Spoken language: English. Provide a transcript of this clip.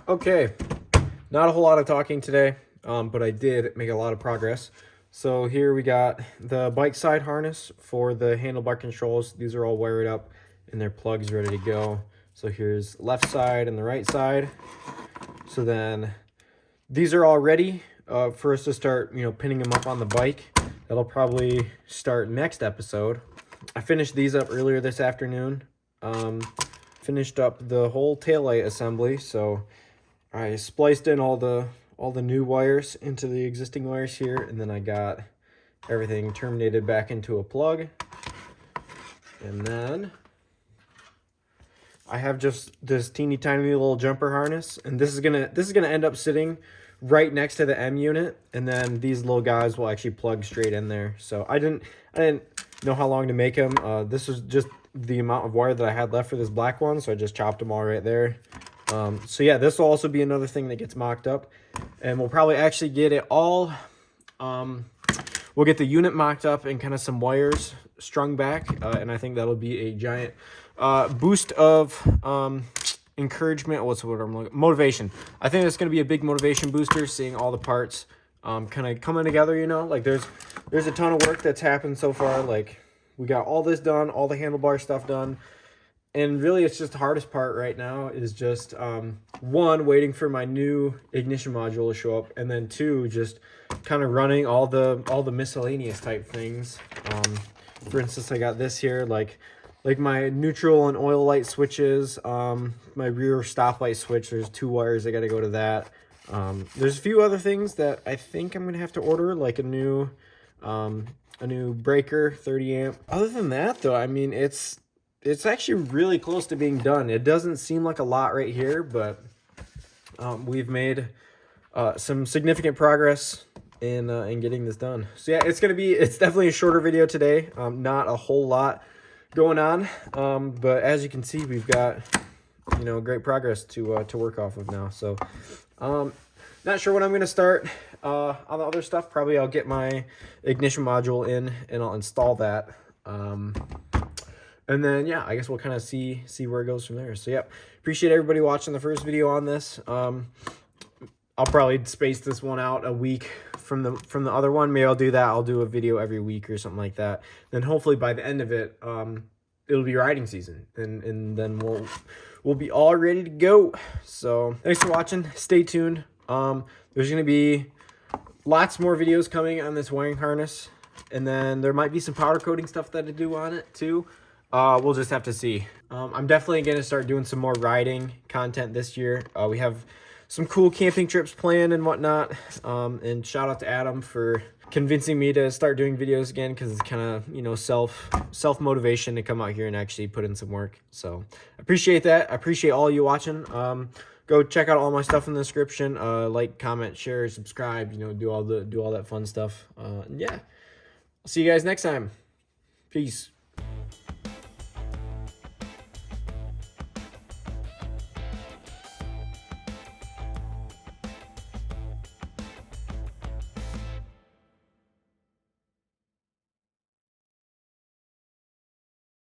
Okay, not a whole lot of talking today, but I did make a lot of progress. So here we got the bike side harness for the handlebar controls. These are all wired up and their plugs ready to go. So here's left side and the right side. So then these are all ready for us to start, pinning them up on the bike. That'll probably start next episode. I finished these up earlier this afternoon. Finished up the whole taillight assembly, so I spliced in all the new wires into the existing wires here, and then I got everything terminated back into a plug. And then I have just this teeny tiny little jumper harness, and this is gonna end up sitting right next to the M unit, and then these little guys will actually plug straight in there. So I didn't know how long to make them. This was just the amount of wire that I had left for this black one, so I just chopped them all right there. So yeah, this will also be another thing that gets mocked up, and we'll probably actually get it all. We'll get the unit mocked up and kind of some wires strung back, and I think that'll be a giant boost of encouragement. What's the word I'm looking? Motivation. I think it's going to be a big motivation booster, seeing all the parts kind of coming together. Like there's a ton of work that's happened so far. Like we got all this done, all the handlebar stuff done. And really, it's just the hardest part right now is just, one, waiting for my new ignition module to show up, and then two, just kind of running all the miscellaneous type things. For instance, I got this here, like my neutral and oil light switches, my rear stoplight switch. There's 2 wires. I got to go to that. There's a few other things that I think I'm gonna have to order, like a new breaker, 30 amp. Other than that, though, I mean, it's actually really close to being done. It doesn't seem like a lot right here, but we've made some significant progress in getting this done. So yeah, it's definitely a shorter video today. Not a whole lot going on, but as you can see, we've got great progress to work off of now. So not sure when I'm gonna start on the other stuff. Probably I'll get my ignition module in and I'll install that. And then, yeah, I guess we'll kind of see where it goes from there. So, yeah, appreciate everybody watching the first video on this. I'll probably space this one out a week from the other one. Maybe I'll do that. I'll do a video every week or something like that. Then hopefully by the end of it, it'll be riding season, and then we'll be all ready to go. So, thanks for watching. Stay tuned. There's going to be lots more videos coming on this wiring harness, and then there might be some powder coating stuff that I do on it too. We'll just have to see. I'm definitely going to start doing some more riding content this year. We have some cool camping trips planned and whatnot. And shout out to Adam for convincing me to start doing videos again, because it's kind of, self motivation to come out here and actually put in some work. So I appreciate that. I appreciate all you watching. Go check out all my stuff in the description. Like, comment, share, subscribe, do all that fun stuff. And yeah, I'll see you guys next time. Peace.